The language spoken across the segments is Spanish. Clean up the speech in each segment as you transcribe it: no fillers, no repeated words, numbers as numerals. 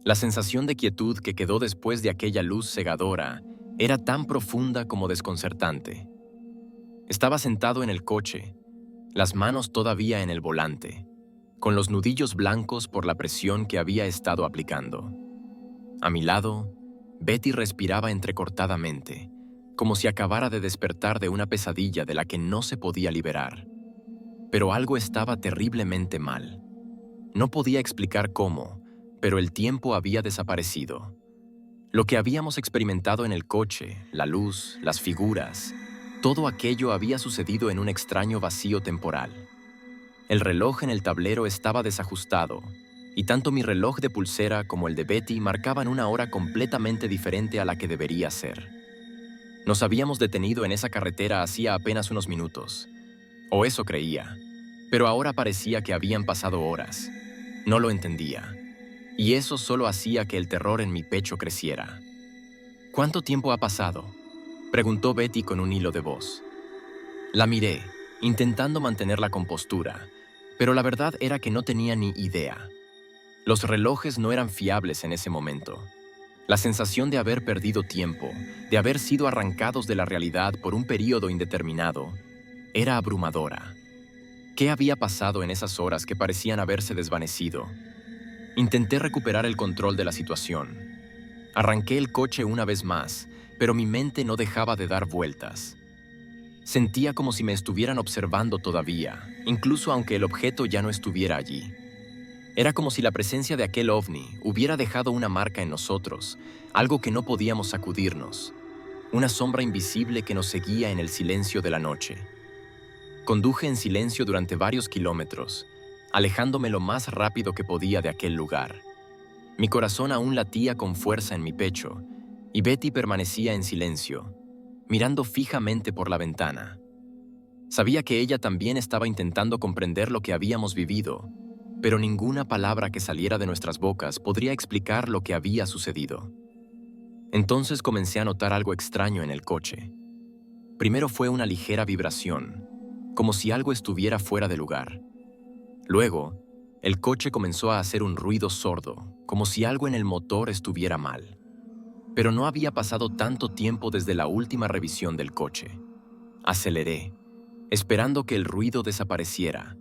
La sensación de quietud que quedó después de aquella luz cegadora era tan profunda como desconcertante. Estaba sentado en el coche, las manos todavía en el volante, con los nudillos blancos por la presión que había estado aplicando. A mi lado, Betty respiraba entrecortadamente, como si acabara de despertar de una pesadilla de la que no se podía liberar. Pero algo estaba terriblemente mal. No podía explicar cómo, pero el tiempo había desaparecido. Lo que habíamos experimentado en el coche, la luz, las figuras, todo aquello había sucedido en un extraño vacío temporal. El reloj en el tablero estaba desajustado, y tanto mi reloj de pulsera como el de Betty marcaban una hora completamente diferente a la que debería ser. Nos habíamos detenido en esa carretera hacía apenas unos minutos, o eso creía, pero ahora parecía que habían pasado horas. No lo entendía, y eso solo hacía que el terror en mi pecho creciera. ¿Cuánto tiempo ha pasado?, preguntó Betty con un hilo de voz. La miré, intentando mantener la compostura, pero la verdad era que no tenía ni idea. Los relojes no eran fiables en ese momento. La sensación de haber perdido tiempo, de haber sido arrancados de la realidad por un periodo indeterminado, era abrumadora. ¿Qué había pasado en esas horas que parecían haberse desvanecido? Intenté recuperar el control de la situación. Arranqué el coche una vez más, pero mi mente no dejaba de dar vueltas. Sentía como si me estuvieran observando todavía, incluso aunque el objeto ya no estuviera allí. Era como si la presencia de aquel ovni hubiera dejado una marca en nosotros, algo que no podíamos sacudirnos, una sombra invisible que nos seguía en el silencio de la noche. Conduje en silencio durante varios kilómetros, alejándome lo más rápido que podía de aquel lugar. Mi corazón aún latía con fuerza en mi pecho, y Betty permanecía en silencio, mirando fijamente por la ventana. Sabía que ella también estaba intentando comprender lo que habíamos vivido, pero ninguna palabra que saliera de nuestras bocas podría explicar lo que había sucedido. Entonces comencé a notar algo extraño en el coche. Primero fue una ligera vibración, como si algo estuviera fuera de lugar. Luego, el coche comenzó a hacer un ruido sordo, como si algo en el motor estuviera mal. Pero no había pasado tanto tiempo desde la última revisión del coche. Aceleré, esperando que el ruido desapareciera,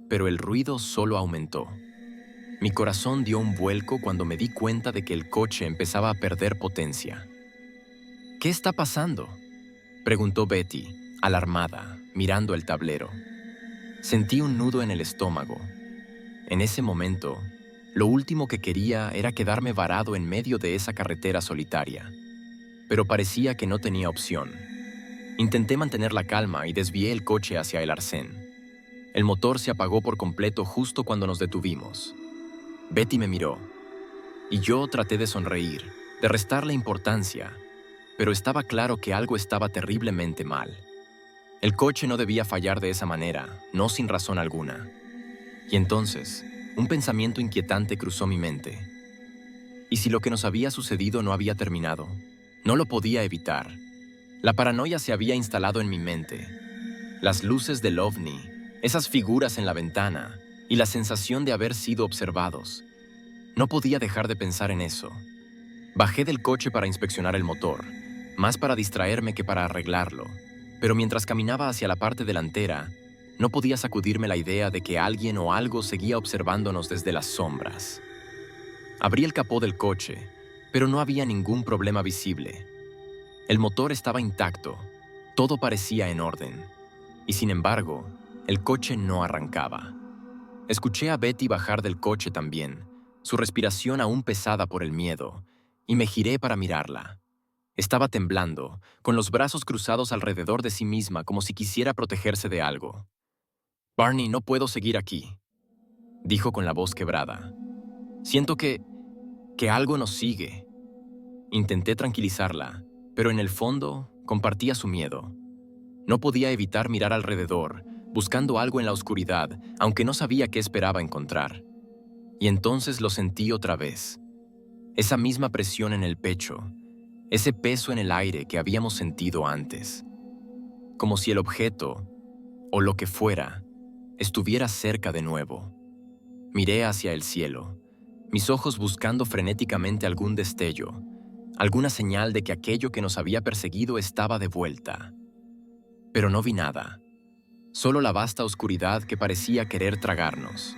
pero el ruido solo aumentó. Mi corazón dio un vuelco cuando me di cuenta de que el coche empezaba a perder potencia. ¿Qué está pasando?, preguntó Betty, alarmada, mirando el tablero. Sentí un nudo en el estómago. En ese momento, lo último que quería era quedarme varado en medio de esa carretera solitaria. Pero parecía que no tenía opción. Intenté mantener la calma y desvié el coche hacia el arcén. El motor se apagó por completo justo cuando nos detuvimos. Betty me miró, y yo traté de sonreír, de restarle importancia, pero estaba claro que algo estaba terriblemente mal. El coche no debía fallar de esa manera, no sin razón alguna. Y entonces, un pensamiento inquietante cruzó mi mente. ¿Y si lo que nos había sucedido no había terminado? No lo podía evitar. La paranoia se había instalado en mi mente. Las luces del ovni, esas figuras en la ventana y la sensación de haber sido observados. No podía dejar de pensar en eso. Bajé del coche para inspeccionar el motor, más para distraerme que para arreglarlo, pero mientras caminaba hacia la parte delantera, no podía sacudirme la idea de que alguien o algo seguía observándonos desde las sombras. Abrí el capó del coche, pero no había ningún problema visible. El motor estaba intacto, todo parecía en orden, y sin embargo, el coche no arrancaba. Escuché a Betty bajar del coche también, su respiración aún pesada por el miedo, y me giré para mirarla. Estaba temblando, con los brazos cruzados alrededor de sí misma como si quisiera protegerse de algo. «Barney, no puedo seguir aquí», dijo con la voz quebrada. «Siento que algo nos sigue». Intenté tranquilizarla, pero en el fondo compartía su miedo. No podía evitar mirar alrededor, buscando algo en la oscuridad, aunque no sabía qué esperaba encontrar. Y entonces lo sentí otra vez. Esa misma presión en el pecho, ese peso en el aire que habíamos sentido antes. Como si el objeto, o lo que fuera, estuviera cerca de nuevo. Miré hacia el cielo. mis ojos buscando frenéticamente algún destello, alguna señal de que aquello que nos había perseguido estaba de vuelta. Pero no vi nada, solo la vasta oscuridad que parecía querer tragarnos.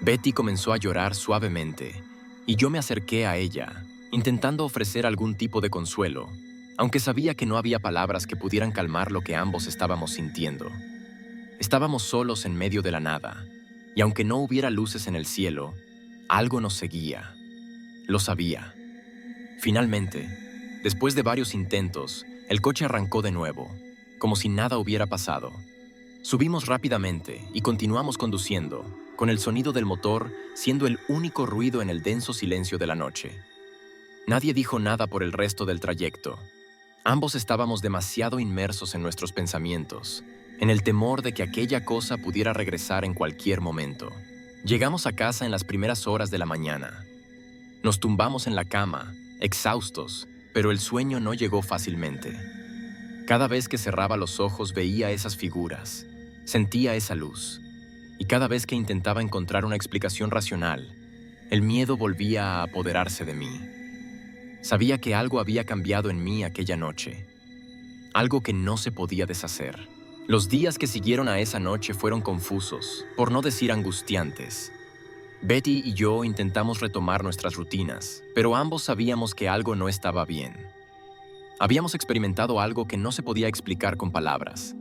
Betty comenzó a llorar suavemente, y yo me acerqué a ella, intentando ofrecer algún tipo de consuelo, aunque sabía que no había palabras que pudieran calmar lo que ambos estábamos sintiendo. Estábamos solos en medio de la nada, y aunque no hubiera luces en el cielo, algo nos seguía. Lo sabía. Finalmente, después de varios intentos, el coche arrancó de nuevo, como si nada hubiera pasado. Subimos rápidamente y continuamos conduciendo, con el sonido del motor siendo el único ruido en el denso silencio de la noche. Nadie dijo nada por el resto del trayecto. Ambos estábamos demasiado inmersos en nuestros pensamientos, en el temor de que aquella cosa pudiera regresar en cualquier momento. Llegamos a casa en las primeras horas de la mañana. Nos tumbamos en la cama, exhaustos, pero el sueño no llegó fácilmente. Cada vez que cerraba los ojos veía esas figuras, sentía esa luz, y cada vez que intentaba encontrar una explicación racional, el miedo volvía a apoderarse de mí. Sabía que algo había cambiado en mí aquella noche, algo que no se podía deshacer. Los días que siguieron a esa noche fueron confusos, por no decir angustiantes. Betty y yo intentamos retomar nuestras rutinas, pero ambos sabíamos que algo no estaba bien. Habíamos experimentado algo que no se podía explicar con palabras,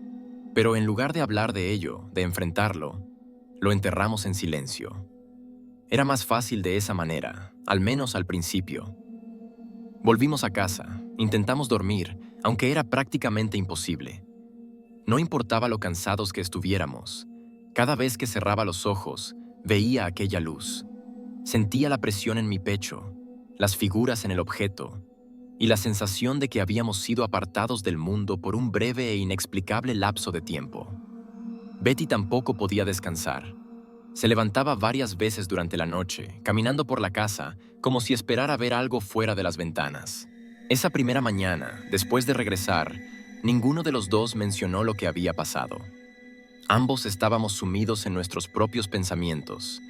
pero en lugar de hablar de ello, de enfrentarlo, lo enterramos en silencio. Era más fácil de esa manera, al menos al principio. Volvimos a casa, intentamos dormir, aunque era prácticamente imposible. No importaba lo cansados que estuviéramos, cada vez que cerraba los ojos, veía aquella luz. Sentía la presión en mi pecho, las figuras en el objeto, y la sensación de que habíamos sido apartados del mundo por un breve e inexplicable lapso de tiempo. Betty tampoco podía descansar. Se levantaba varias veces durante la noche, caminando por la casa, como si esperara ver algo fuera de las ventanas. Esa primera mañana, después de regresar, ninguno de los dos mencionó lo que había pasado. Ambos estábamos sumidos en nuestros propios pensamientos,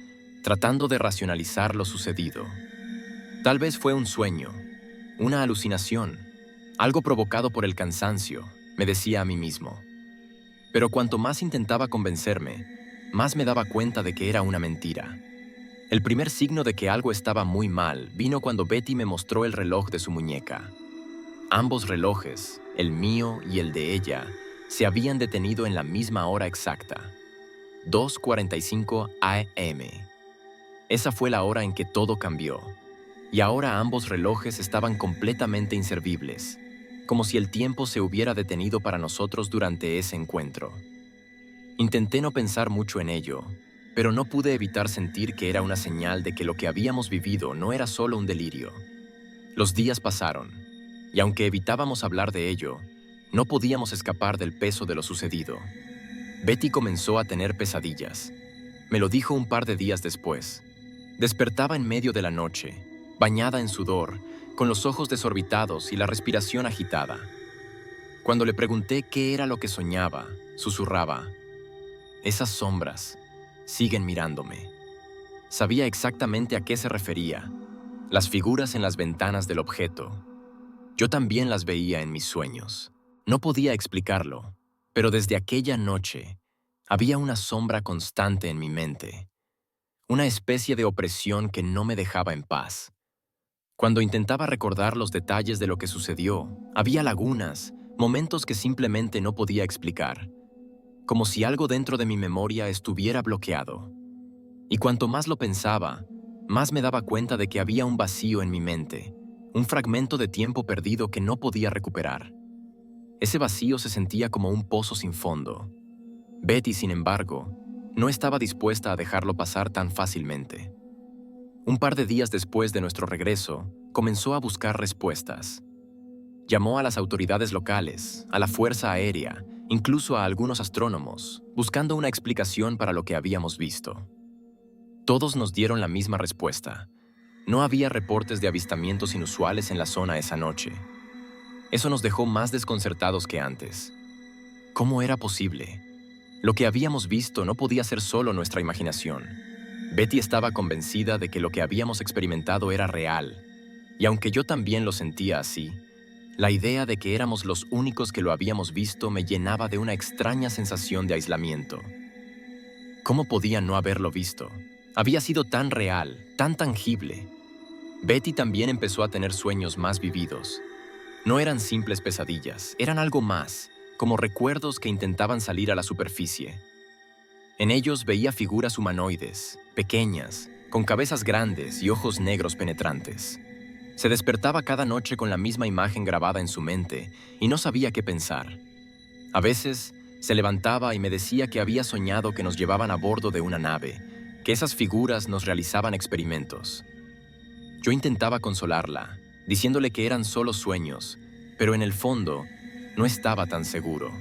tratando de racionalizar lo sucedido. Tal vez fue un sueño, una alucinación, algo provocado por el cansancio, me decía a mí mismo. Pero cuanto más intentaba convencerme, más me daba cuenta de que era una mentira. El primer signo de que algo estaba muy mal vino cuando Betty me mostró el reloj de su muñeca. Ambos relojes, el mío y el de ella, se habían detenido en la misma hora exacta, 2:45 a.m. Esa fue la hora en que todo cambió, y ahora ambos relojes estaban completamente inservibles, como si el tiempo se hubiera detenido para nosotros durante ese encuentro. Intenté no pensar mucho en ello, pero no pude evitar sentir que era una señal de que lo que habíamos vivido no era solo un delirio. Los días pasaron, y aunque evitábamos hablar de ello, no podíamos escapar del peso de lo sucedido. Betty comenzó a tener pesadillas. Me lo dijo un par de días después. Despertaba en medio de la noche, bañada en sudor, con los ojos desorbitados y la respiración agitada. Cuando le pregunté qué era lo que soñaba, susurraba: «Esas sombras siguen mirándome». Sabía exactamente a qué se refería. Las figuras en las ventanas del objeto. Yo también las veía en mis sueños. No podía explicarlo, pero desde aquella noche había una sombra constante en mi mente, una especie de opresión que no me dejaba en paz. Cuando intentaba recordar los detalles de lo que sucedió, había lagunas, momentos que simplemente no podía explicar, como si algo dentro de mi memoria estuviera bloqueado. Y cuanto más lo pensaba, más me daba cuenta de que había un vacío en mi mente, un fragmento de tiempo perdido que no podía recuperar. Ese vacío se sentía como un pozo sin fondo. Betty, sin embargo, no estaba dispuesta a dejarlo pasar tan fácilmente. Un par de días después de nuestro regreso, comenzó a buscar respuestas. Llamó a las autoridades locales, a la Fuerza Aérea, incluso a algunos astrónomos, buscando una explicación para lo que habíamos visto. Todos nos dieron la misma respuesta. No había reportes de avistamientos inusuales en la zona esa noche. Eso nos dejó más desconcertados que antes. ¿Cómo era posible? Lo que habíamos visto no podía ser solo nuestra imaginación. Betty estaba convencida de que lo que habíamos experimentado era real, y aunque yo también lo sentía así, la idea de que éramos los únicos que lo habíamos visto me llenaba de una extraña sensación de aislamiento. ¿Cómo podía no haberlo visto? Había sido tan real, tan tangible. Betty también empezó a tener sueños más vividos. No eran simples pesadillas, eran algo más, como recuerdos que intentaban salir a la superficie. En ellos veía figuras humanoides, pequeñas, con cabezas grandes y ojos negros penetrantes. Se despertaba cada noche con la misma imagen grabada en su mente y no sabía qué pensar. A veces se levantaba y me decía que había soñado que nos llevaban a bordo de una nave, que esas figuras nos realizaban experimentos. Yo intentaba consolarla, diciéndole que eran solo sueños, pero en el fondo no estaba tan seguro.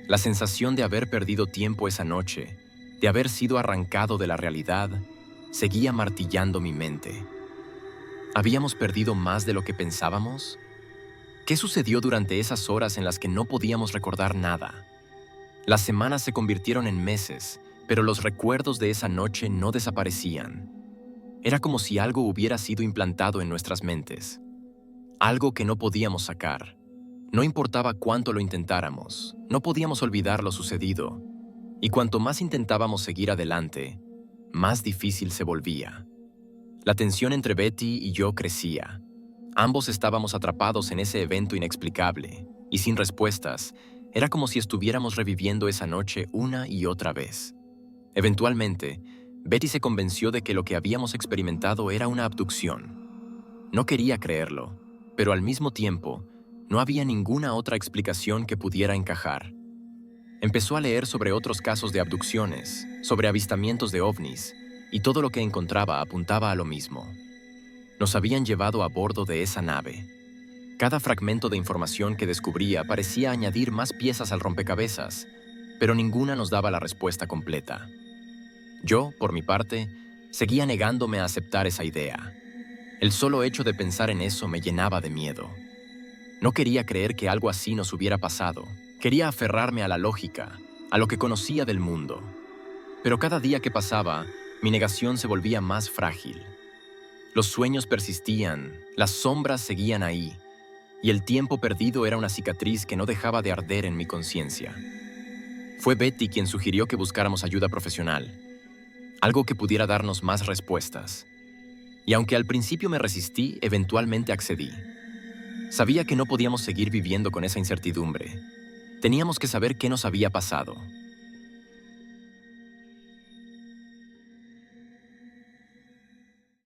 La sensación de haber perdido tiempo esa noche, de haber sido arrancado de la realidad, seguía martillando mi mente. ¿Habíamos perdido más de lo que pensábamos? ¿Qué sucedió durante esas horas en las que no podíamos recordar nada? Las semanas se convirtieron en meses, pero los recuerdos de esa noche no desaparecían. Era como si algo hubiera sido implantado en nuestras mentes. Algo que no podíamos sacar. No importaba cuánto lo intentáramos, no podíamos olvidar lo sucedido. Y cuanto más intentábamos seguir adelante, más difícil se volvía. La tensión entre Betty y yo crecía. Ambos estábamos atrapados en ese evento inexplicable, y sin respuestas, era como si estuviéramos reviviendo esa noche una y otra vez. Eventualmente, Betty se convenció de que lo que habíamos experimentado era una abducción. No quería creerlo, pero al mismo tiempo, no había ninguna otra explicación que pudiera encajar. Empezó a leer sobre otros casos de abducciones, sobre avistamientos de ovnis, y todo lo que encontraba apuntaba a lo mismo. Nos habían llevado a bordo de esa nave. Cada fragmento de información que descubría parecía añadir más piezas al rompecabezas, pero ninguna nos daba la respuesta completa. Yo, por mi parte, seguía negándome a aceptar esa idea. El solo hecho de pensar en eso me llenaba de miedo. No quería creer que algo así nos hubiera pasado. Quería aferrarme a la lógica, a lo que conocía del mundo. Pero cada día que pasaba, mi negación se volvía más frágil. Los sueños persistían, las sombras seguían ahí, y el tiempo perdido era una cicatriz que no dejaba de arder en mi conciencia. Fue Betty quien sugirió que buscáramos ayuda profesional, algo que pudiera darnos más respuestas. Y aunque al principio me resistí, eventualmente accedí. Sabía que no podíamos seguir viviendo con esa incertidumbre. Teníamos que saber qué nos había pasado.